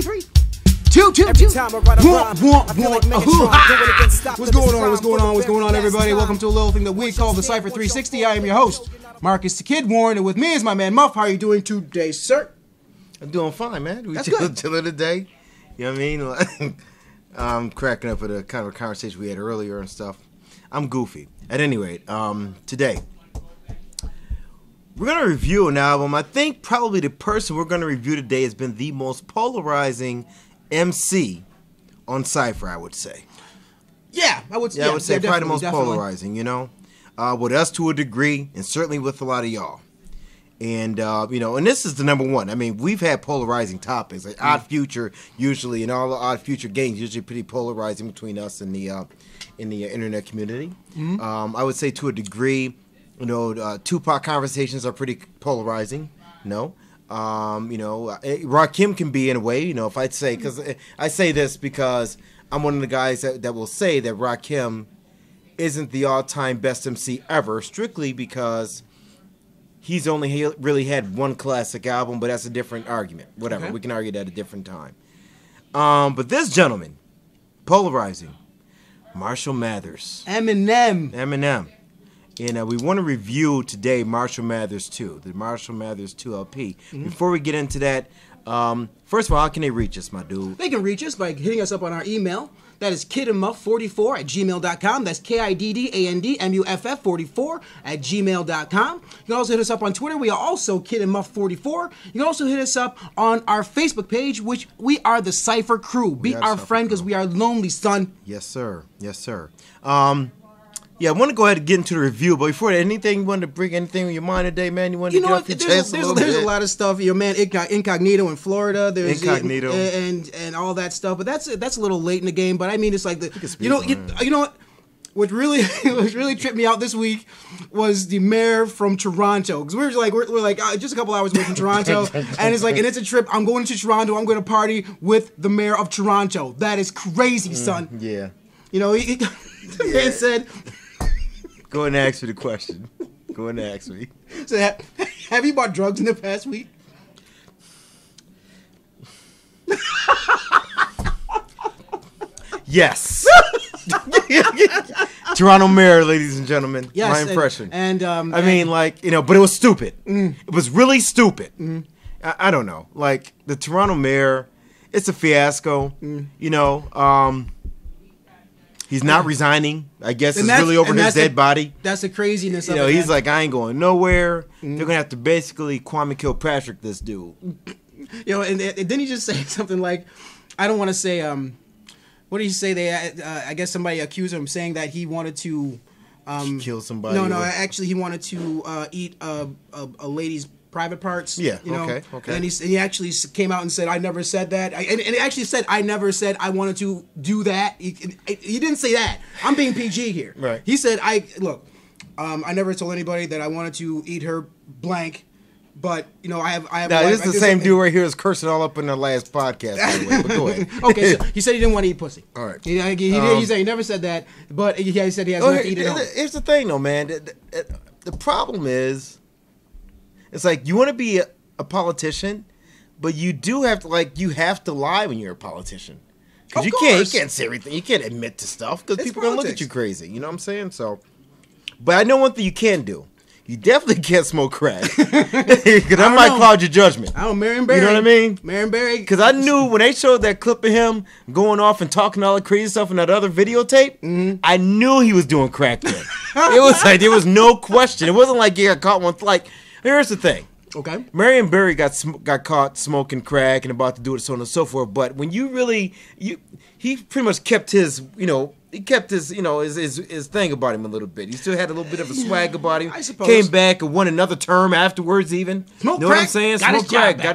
3, 2, 2. What's going on, everybody? Welcome to a little thing that we call the Cipher 360. I am your host, Marcus the Kid Warren, and with me is my man Muff. How are you doing today, sir? I'm doing fine, man. That's good. Chilling today. You know what I mean? I'm cracking up at a kind of a conversation we had earlier and stuff. I'm goofy. At any rate, today we're going to review an album. I think probably the person we're going to review today has been the most polarizing MC on Cipher, I would say. Yeah, I would say probably the most polarizing, you know? With us to a degree, and certainly with a lot of y'all. And, you know, and this is the number one. I mean, we've had polarizing topics. Like Odd Future, usually, and all the Odd Future games, usually pretty polarizing between us and the internet community. I would say to a degree, you know, Tupac conversations are pretty polarizing. No. You know, Rakim can be in a way, you know, if I'd say, because I say this because I'm one of the guys that will say that Rakim isn't the all-time best MC ever, strictly because he's only really had one classic album, but that's a different argument. Whatever, okay. We can argue that at a different time. But this gentleman, polarizing, Marshall Mathers. Eminem. And we want to review today Marshall Mathers 2, the Marshall Mathers 2 LP. Before we get into that, first of all, how can they reach us, my dude? They can reach us by hitting us up on our email. That is kidandmuff44@gmail.com. That's KIDDANDMUFF44@gmail.com. You can also hit us up on Twitter. We are also kidandmuff44. You can also hit us up on our Facebook page, which we are the Cipher Crew. Be our friend because we are lonely, son. Yes, sir. Yes, sir. Yeah, I want to go ahead and get into the review, but before that, anything you want to bring anything in your mind today, man? You want to get off your chest a little bit? There's a lot of stuff. Your man Incognito in Florida. There's Incognito and all that stuff. But that's a little late in the game. But I mean, it's like you know what? What really tripped me out this week was the mayor from Toronto, because we're like just a couple hours away from Toronto, and it's a trip. I'm going to Toronto. I'm going to party with the mayor of Toronto. That is crazy, son. Yeah. You know, the man said. Go ahead and ask me the question. Go ahead and ask me. So, have you bought drugs in the past week? Yes. Toronto mayor, ladies and gentlemen. Yes, my impression. I mean, like, you know, but it was stupid. It was really stupid. I don't know. Like, the Toronto mayor, it's a fiasco. You know, he's not resigning. I guess it's really over his dead body. That's the craziness of it. You know, he's like, I ain't going nowhere. They're going to have to basically Kwame Kilpatrick this dude. You know, and didn't he just say something like, I don't want to say, what did he say? I guess somebody accused him saying that he wanted to kill somebody. No, actually he wanted to eat a lady's private parts. Yeah, you know? Okay. And he actually came out and said, I never said that. And he actually said, I never said I wanted to do that. He didn't say that. I'm being PG here. Right. He said, I never told anybody that I wanted to eat her blank. But, you know, I have. Now, this is the same dude right here is cursing all up in the last podcast, by the way. But go ahead. Okay, so he said he didn't want to eat pussy. All right. He said he never said that, but he said he has nothing to eat at home. Here's the thing, though, man. The problem is, it's like you want to be a politician, but you do have to you have to lie when you're a politician. Because you can't say everything. You can't admit to stuff because people are going to look at you crazy. You know what I'm saying? So, but I know one thing you can do. You definitely can't smoke crack. Because I might cloud your judgment. I don't, Marion Barry. You know what I mean? Marion Barry. Because I knew when they showed that clip of him going off and talking all the crazy stuff in that other videotape, I knew he was doing crack then. It was like, there was no question. It wasn't like he got caught one. Like, here's the thing. Okay. Marion Barry got caught smoking crack and about to do it, so on and so forth. But when you really, he pretty much kept his, you know, his thing about him a little bit. He still had a little bit of a swag about him. I suppose. Came back and won another term afterwards even. Smoke know crack, what I'm saying? got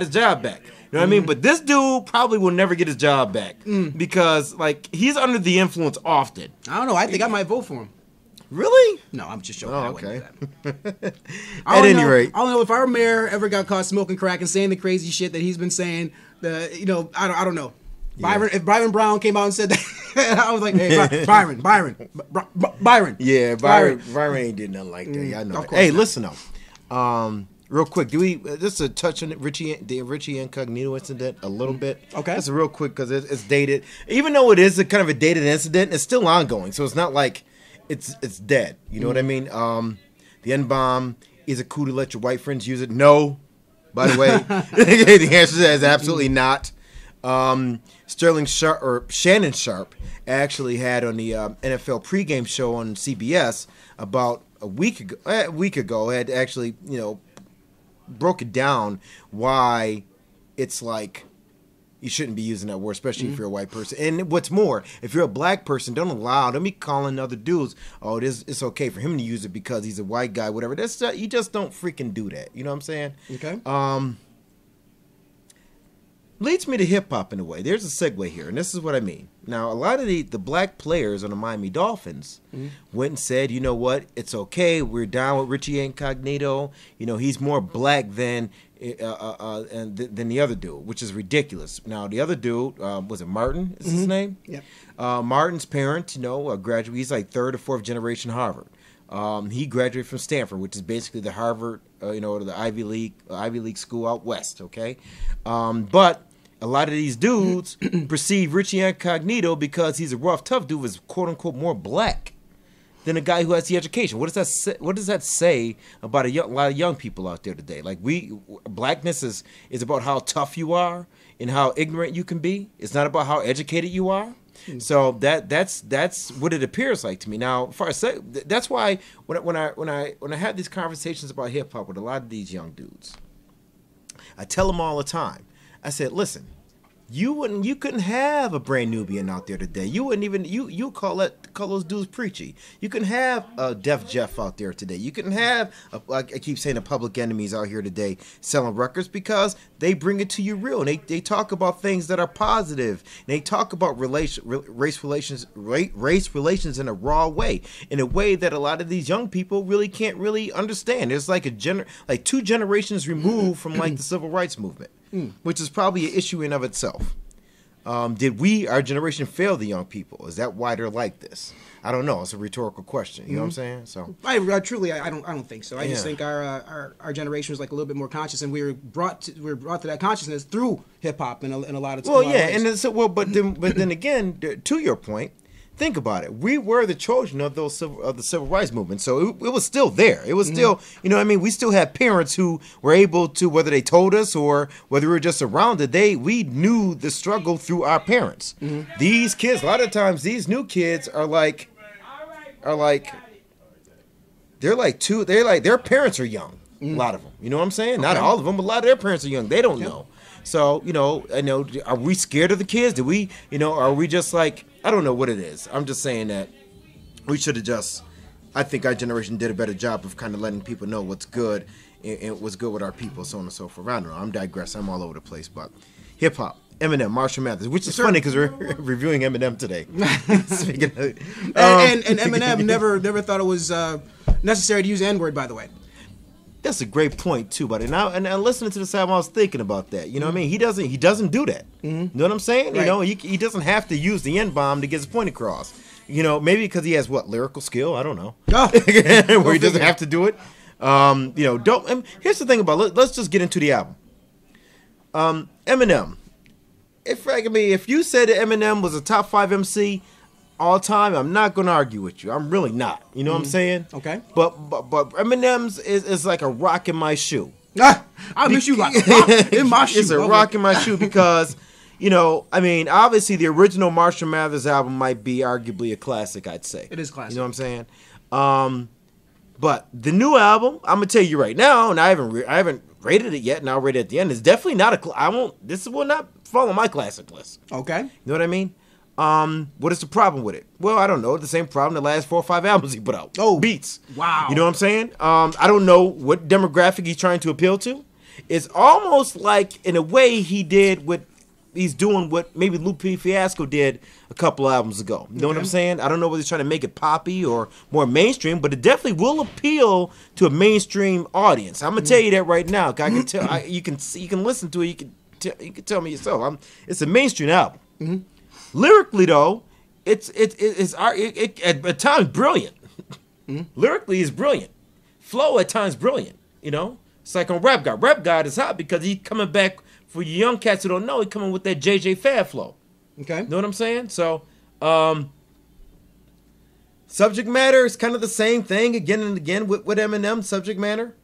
His job back. You know what I mean? But this dude probably will never get his job back because, like, he's under the influence often. I don't know. I think I might vote for him. Really? No, I'm just joking. Oh, okay. At any rate. I don't know if our mayor ever got caught smoking crack and saying the crazy shit that he's been saying. I don't know. Yeah. If Byron Brown came out and said that, I was like, hey, Byron. Yeah, Byron ain't did nothing like that. Yeah, I know. Hey, listen though. Real quick, do we just to touch on the Richie Incognito incident a little bit? Okay, that's real quick because it's dated. Even though it is a kind of a dated incident, it's still ongoing. So it's not like it's dead. You know what I mean? The N-bomb is it cool to let your white friends use it? No. By the way, the answer is absolutely not. Sterling Sharp or Shannon Sharp actually had on the NFL pregame show on CBS about a week ago had actually broke it down why it's like you shouldn't be using that word, especially if you're a white person. And what's more, if you're a black person, don't be calling other dudes, oh, it's okay for him to use it because he's a white guy, whatever. That's you just don't freaking do that. You know what I'm saying? Okay. Leads me to hip hop in a way. There's a segue here, and this is what I mean. Now, a lot of the black players on the Miami Dolphins went and said, you know what, it's okay. We're down with Richie Incognito. He's more black than the other dude, which is ridiculous. Now, the other dude, was it Martin? Is his name? Yeah. Martin's parents, graduate. He's like third or fourth generation Harvard. He graduated from Stanford, which is basically the Harvard, the Ivy League school out west. Okay, but a lot of these dudes perceive Richie Incognito because he's a rough, tough dude, was quote unquote more black than a guy who has the education. What does that say about a lot of young people out there today? Like blackness is about how tough you are and how ignorant you can be. It's not about how educated you are. So that's what it appears like to me. Now, that's why when I have these conversations about hip hop with a lot of these young dudes, I tell them all the time. I said, listen, you couldn't have a brand Nubian out there today. You wouldn't even you call those dudes preachy. You couldn't have a Def Jeff out there today. You couldn't have I keep saying the Public Enemies out here today selling records because they bring it to you real. And they talk about things that are positive. And they talk about race relations in a raw way, in a way that a lot of these young people really can't really understand. It's like two generations removed from like the civil rights movement. Which is probably an issue in of itself. Did our generation, fail the young people? Is that why they're like this? I don't know. It's a rhetorical question. You know what I'm saying? So I don't think so. I just think our generation was like a little bit more conscious, and we were brought to that consciousness through hip hop and a lot of. Well, yeah, and but then again, to your point. Think about it. We were the children of the civil rights movement, so it was still there. It was still, we still had parents who were able to, whether they told us or whether we were just around it, we knew the struggle through our parents. These kids, a lot of times, these new kids are like their parents are young. A lot of them. You know what I'm saying? Not all of them, but a lot of their parents are young. They don't know. So, are we scared of the kids? Do we, are we just like, I don't know what it is. I'm just saying that we should have I think our generation did a better job of kind of letting people know what's good and what's good with our people, so on and so forth. I don't know. I'm digressing. I'm all over the place. But hip hop, Eminem, Marshall Mathers, which is funny because we're reviewing Eminem today. And Eminem never thought it was necessary to use the N-word, by the way. That's a great point too, buddy. And listening to this album, I was thinking about that. You know what I mean? He doesn't do that. You know what I'm saying? Right. He doesn't have to use the N-bomb to get his point across. Maybe because he has lyrical skill. I don't know. Where he doesn't have to do it. Here's the thing about let's just get into the album. Eminem. If you said that Eminem was a top 5 MC all time, I'm not going to argue with you. I'm really not. You know what I'm saying? Okay. But Eminem's is like a rock in my shoe. I miss you like a rock in my shoe. It's a rock in my shoe because, obviously the original Marshall Mathers album might be arguably a classic, I'd say. It is classic. You know what I'm saying? But the new album, I'm going to tell you right now, and I haven't rated it yet, and I'll rate it at the end. It's definitely not this will not fall on my classic list. Okay. You know what I mean? What is the problem with it? Well, I don't know. The same problem the last 4 or 5 albums he put out. Oh, beats. Wow. You know what I'm saying? I don't know what demographic he's trying to appeal to. It's almost like, in a way, he's doing what maybe Lupe Fiasco did a couple albums ago. You know what I'm saying? I don't know whether he's trying to make it poppy or more mainstream, but it definitely will appeal to a mainstream audience. I'm gonna tell you that right now. I can tell. You can listen to it. You can tell me yourself. It's a mainstream album. Lyrically, though, it's at times brilliant. Lyrically, it's brilliant. Flow at times brilliant. It's like on Rap God. Rap God is hot because he's coming back, for you young cats who don't know, he's coming with that JJ Fad flow. Okay. Know what I'm saying? So, Subject matter is kind of the same thing again and again with Eminem. Subject matter.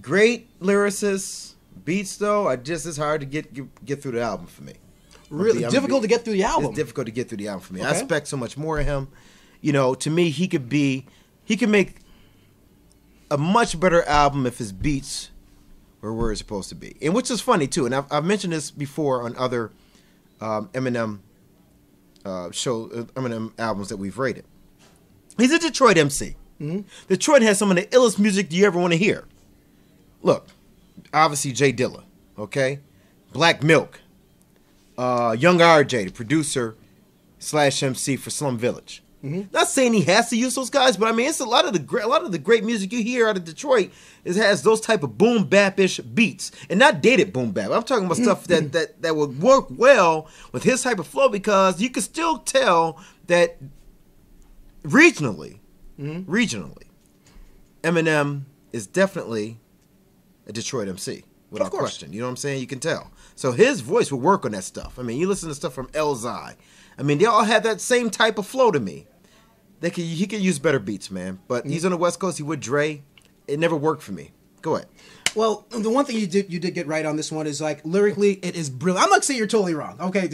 Great lyricist. Beats though, it's hard to get through the album for me. Really difficult to get through the album. It's difficult to get through the album for me. Okay. I expect so much more of him. You know, to me, he could make a much better album if his beats were where it's supposed to be. And which is funny too. And I've mentioned this before on other Eminem Eminem albums that we've rated. He's a Detroit MC. Detroit has some of the illest music you ever want to hear. Look, obviously Jay Dilla, okay? Black Milk, Young RJ, the producer / MC for Slum Village. Not saying he has to use those guys, but I mean, it's a lot of the great music you hear out of Detroit. It has those type of boom bap-ish beats, and not dated boom bap. I'm talking about stuff that would work well with his type of flow, because you can still tell that regionally, Eminem is definitely a Detroit MC without question. You know what I'm saying? You can tell. So his voice will work on that stuff. I mean, you listen to stuff from Elzai. I mean, they all have that same type of flow to me. He could use better beats, man. But he's on the West Coast. He would Dre. It never worked for me. Go ahead. Well, the one thing you did get right on this one is, like, lyrically, it is brilliant. I'm not saying you're totally wrong. Okay,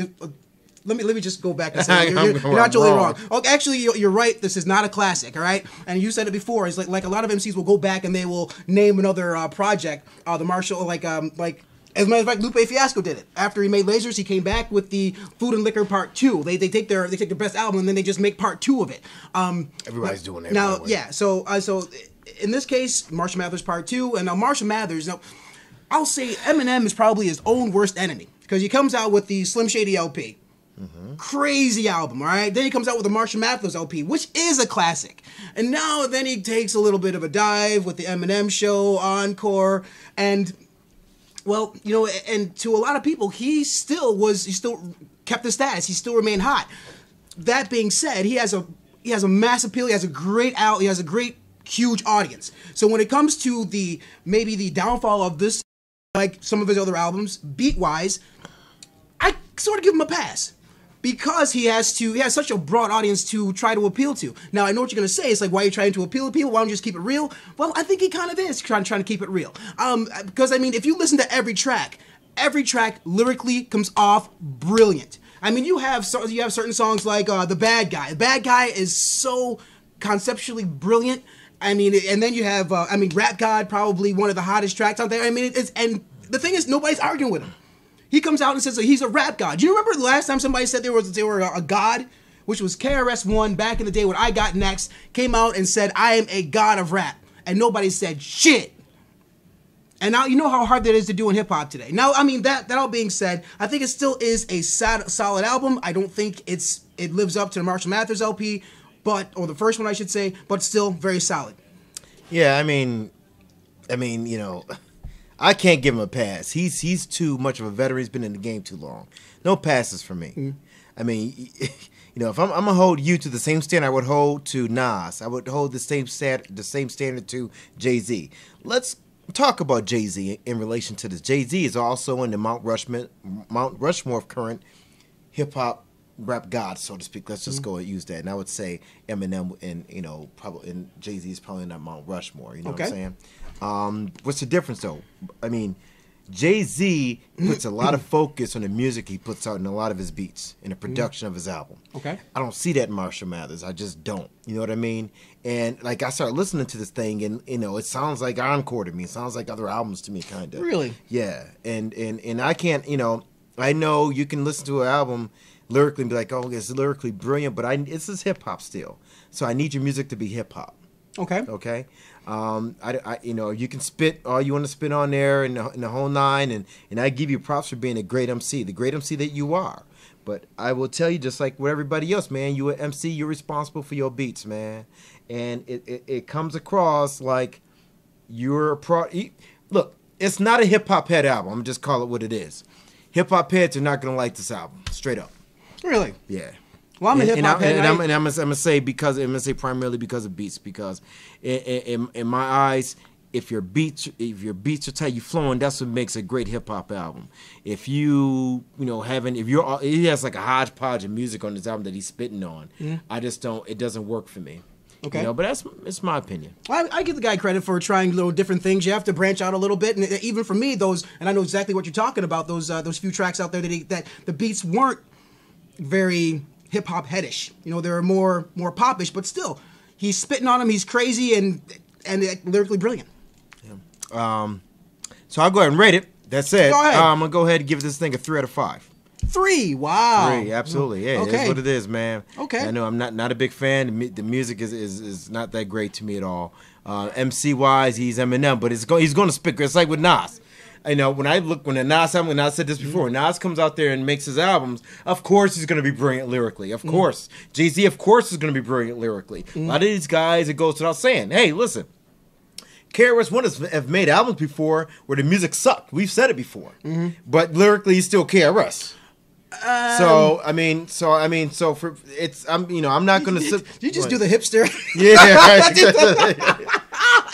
let me just go back and say you're not totally wrong. Okay, actually, you're right. This is not a classic. All right, and you said it before. It's like a lot of MCs will go back and they will name another project. The Marshall, like. As a matter of fact, Lupe Fiasco did it. After he made Lasers, he came back with the Food and Liquor Part 2. They take their best album and then they just make Part 2 of it. Everybody's doing that. Now, yeah. So in this case, Marshall Mathers Part 2, and now Marshall Mathers. Now, I'll say Eminem is probably his own worst enemy, because he comes out with the Slim Shady LP. Crazy album, all right? Then he comes out with the Marshall Mathers LP, which is a classic. And now then he takes a little bit of a dive with the Eminem Show, Encore, and... Well, you know, and to a lot of people, he still kept the status. He still remained hot. That being said, he has a mass appeal. He has a great huge audience. So when it comes to maybe the downfall of this, like some of his other albums, beat wise, I sort of give him a pass. Because he has such a broad audience to try to appeal to. Now, I know what you're going to say. It's like, why are you trying to appeal to people? Why don't you just keep it real? Well, I think he kind of is trying to keep it real. Because, I mean, if you listen to every track lyrically comes off brilliant. I mean, you have certain songs like The Bad Guy. The Bad Guy is so conceptually brilliant. I mean, and then you have, Rap God, probably one of the hottest tracks out there. I mean, and the thing is, nobody's arguing with him. He comes out and says that he's a rap god. Do you remember the last time somebody said they were a god? Which was KRS-One back in the day when I Got Next came out and said, I am a god of rap. And nobody said shit. And now you know how hard that is to do in hip-hop today. Now, I mean, that all being said, I think it still is a solid album. I don't think it lives up to the Marshall Mathers LP, or the first one I should say, but still very solid. Yeah, I mean, you know... I can't give him a pass. He's too much of a veteran. He's been in the game too long. No passes for me. I mean, you know, if I'm gonna hold you to the same standard I would hold to Nas, I would hold the same standard to Jay-Z. Let's talk about Jay-Z in relation to this. Jay-Z is also in the Mount Rushmore of current hip hop rap gods, so to speak. Let's just go and use that. And I would say Eminem and Jay-Z is probably not Mount Rushmore. You know what I'm saying? What's the difference though? I mean, Jay-Z puts a lot of focus on the music he puts out in a lot of his beats, in the production of his album. Okay. I don't see that in Marshall Mathers. I just don't. You know what I mean? And like I started listening to this thing, and you know, it sounds like Encore to me. It sounds like other albums to me, kind of. Really? Yeah. And I can't. You know, I know you can listen to an album lyrically and be like, oh, it's lyrically brilliant, but this is hip hop still. So I need your music to be hip hop. Okay. Okay. You know, you can spit all you want to spit on there and the whole nine, and I give you props for being a great MC, the great MC that you are. But I will tell you, just like with everybody else, man, you an MC, you're responsible for your beats, man. And it comes across like you're a pro. Look, it's not a hip hop head album. I'm gonna just call it what it is. Hip hop heads are not gonna like this album, straight up. Really? Yeah. Well, I'm a hip hop head, and I'm gonna say primarily because of beats. Because in my eyes, if your beats are tight, you flowing, that's what makes a great hip hop album. If he has like a hodgepodge of music on this album that he's spitting on, it doesn't work for me. Okay, but it's my opinion. I give the guy credit for trying little different things. You have to branch out a little bit, and even for me, and I know exactly what you're talking about. Those few tracks out there that the beats weren't very hip hop headish. They were more popish, but still, he's spitting on them. He's crazy and lyrically brilliant. Yeah. So I'll go ahead and rate it. That said, go ahead. I'm gonna go ahead and give this thing a 3 out of 5. 3, wow. 3, absolutely. Yeah, okay. That's what it is, man. Okay. I know I'm not a big fan. The music is not that great to me at all. MC wise, he's Eminem, but he's going to spit. It's like with Nas. When the Nas album, and I said this before, when Nas comes out there and makes his albums, of course he's going to be brilliant lyrically. Of course. Jay-Z, of course, is going to be brilliant lyrically. A lot of these guys, it goes without saying, hey, listen, KRS-One have made albums before where the music sucked. We've said it before. But lyrically, he's still KRS. I'm not gonna. You just do the hipster. Yeah,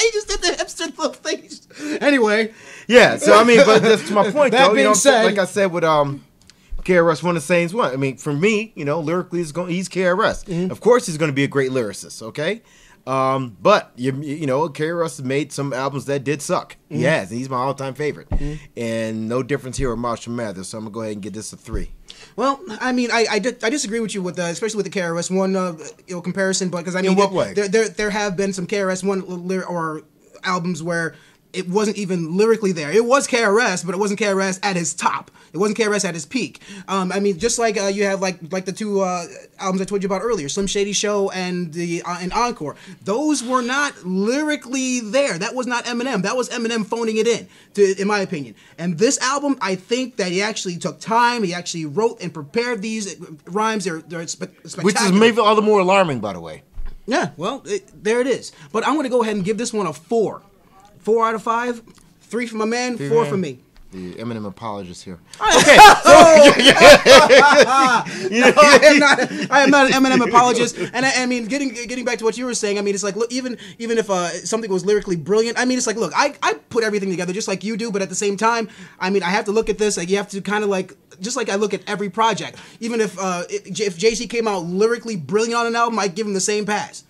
You just did the hipster little things. Anyway. Yeah. So but that's to my point. That though. being said, like I said with KRS-One, the same one. I mean, for me, lyrically, he's KRS. Of course, he's going to be a great lyricist. Okay. But KRS made some albums that did suck. He has. He's my all-time favorite, and no difference here with Marshall Mathers. So I'm gonna go ahead and give this a 3. Well, I mean, I disagree with you with especially with the KRS-One comparison, but because I mean, in what way? There have been some KRS-One or albums where it wasn't even lyrically there. It was KRS, but it wasn't KRS at his top. It wasn't KRS at his peak. I mean, just like you have like the two albums I told you about earlier, Slim Shady Show and and Encore. Those were not lyrically there. That was not Eminem. That was Eminem phoning it in my opinion. And this album, I think that he actually took time. He actually wrote and prepared these rhymes. They're spectacular. Which is maybe all the more alarming, by the way. Yeah, well, there it is. But I'm going to go ahead and give this one a 4. 4 out of 5. 3 for my man, 4 for me. The Eminem apologist here. Okay. I am not an Eminem apologist. And I mean, getting back to what you were saying, I mean, it's like, look, even if something was lyrically brilliant, I mean, it's like, look, I put everything together just like you do, but at the same time, I mean, I have to look at this, like, you have to kind of like, just like I look at every project. Even if Jay-Z came out lyrically brilliant on an album, I'd give him the same pass.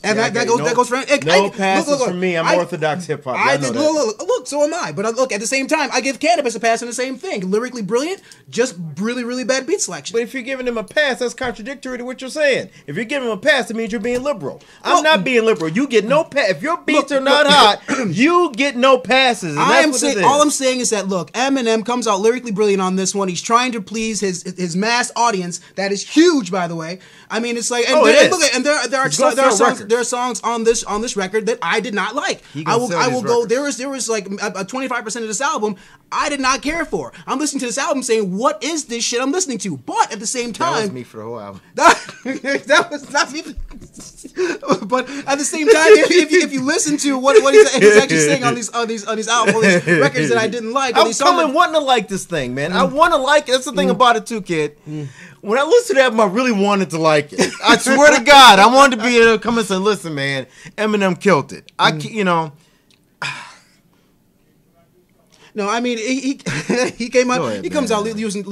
And that goes for no passes for me. I'm orthodox hip hop. Look, so am I. But look, at the same time, I give Cannabis a pass on the same thing. Lyrically brilliant, just really, really bad beat selection. But if you're giving him a pass, that's contradictory to what you're saying. If you're giving him a pass, it means you're being liberal. I'm not being liberal. You get no pass. If your beats are not hot, you get no passes. And all I'm saying is that, look, Eminem comes out lyrically brilliant on this one. He's trying to please his mass audience. That is huge, by the way. I mean, it's like, there are songs on this record that I did not like. I will go. There was like a 25% of this album I did not care for. I'm listening to this album saying, what is this shit I'm listening to? But at the same time, that was me for the whole album. That was not me. But at the same time, if you listen to what he's actually saying on these albums, on these records that I didn't like, I'm coming wanting to like this thing, man. I want to like it. That's the thing about it too, kid. When I listened to the album, I really wanted to like it. I swear to God, I wanted to be able to come and say, "Listen, man, Eminem killed it." No, I mean he came out. He comes out using.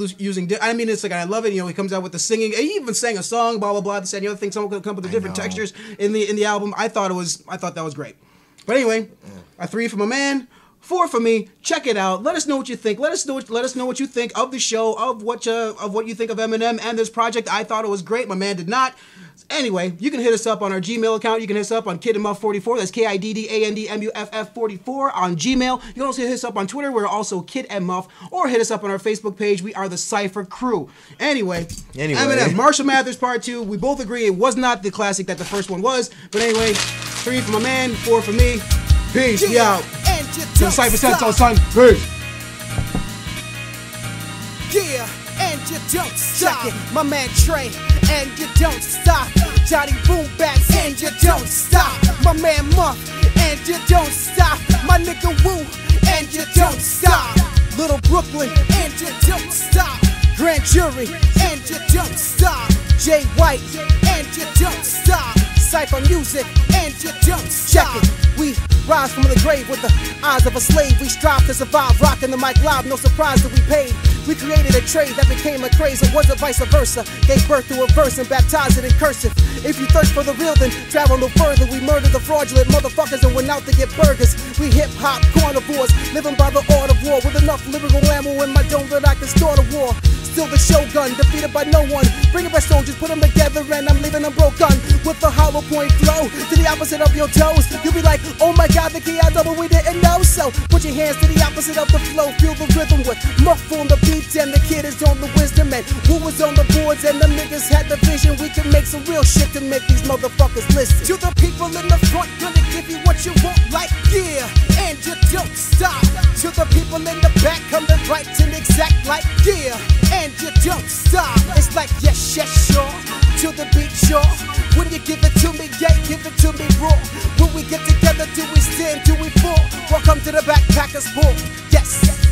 I mean, it's like, I love it. He comes out with the singing. He even sang a song, blah blah blah. This and the other thing. Someone could come up with the different textures in the album. I thought that was great. But anyway, a 3 for my man. 4 for me. Check it out. Let us know what you think. Let us know what you think of the show, of what you think of Eminem and this project. I thought it was great. My man did not. Anyway, you can hit us up on our Gmail account. You can hit us up on Kid and Muff 44. That's KIDDANDMUFF 44 on Gmail. You can also hit us up on Twitter. We're also Kid and Muff. Or hit us up on our Facebook page. We are the Cipher Crew. Anyway, Eminem, Marshall Mathers Part 2. We both agree it was not the classic that the first one was. But anyway, 3 for my man, 4 for me. Peace. We out. To the Cipher Senso, son. Peace. Yeah, and you don't stop. Check it, my man Trey, and you don't stop. Johnny Boom Bats, and you don't stop. My man Muff, and you don't stop. My nigga Woo, and you don't stop. Little Brooklyn, and you don't stop. Grand Jury, and you don't stop. Jay White, and you don't stop. Cipher music, and you don't stop. Check it, we rise from the grave with the eyes of a slave. We strive to survive, rocking the mic live, no surprise that we paid. We created a trade that became a craze, or was it vice versa? Gave birth to a verse and baptized it in cursive. If you thirst for the real, then travel no further. We murdered the fraudulent motherfuckers and went out to get burgers. We hip-hop carnivores, living by the art of war, with enough lyrical ammo in my dome that I can start a war. Still the shogun, defeated by no one. Bring it back soldiers, put them together, and I'm leaving them broken. With the hollow point flow, to the opposite of your toes. You'll be like, oh my god, the key I double, we didn't know. So put your hands to the opposite of the flow. Feel the rhythm with Muff on the beat, and the kid is on the wisdom. And who was on the boards, and the niggas had the vision. We can make some real shit to make these motherfuckers listen. To the people in the front, gonna give you what you want, like yeah, and you don't stop. To the people in the back, coming right and exact, like yeah, and you don't stop. It's like yes, yes, sure. To the beat, sure. When you give it to me, yeah, give it to me raw. When we get together, do we stand, do we fall? Welcome to the Backpackers Ball. Yes.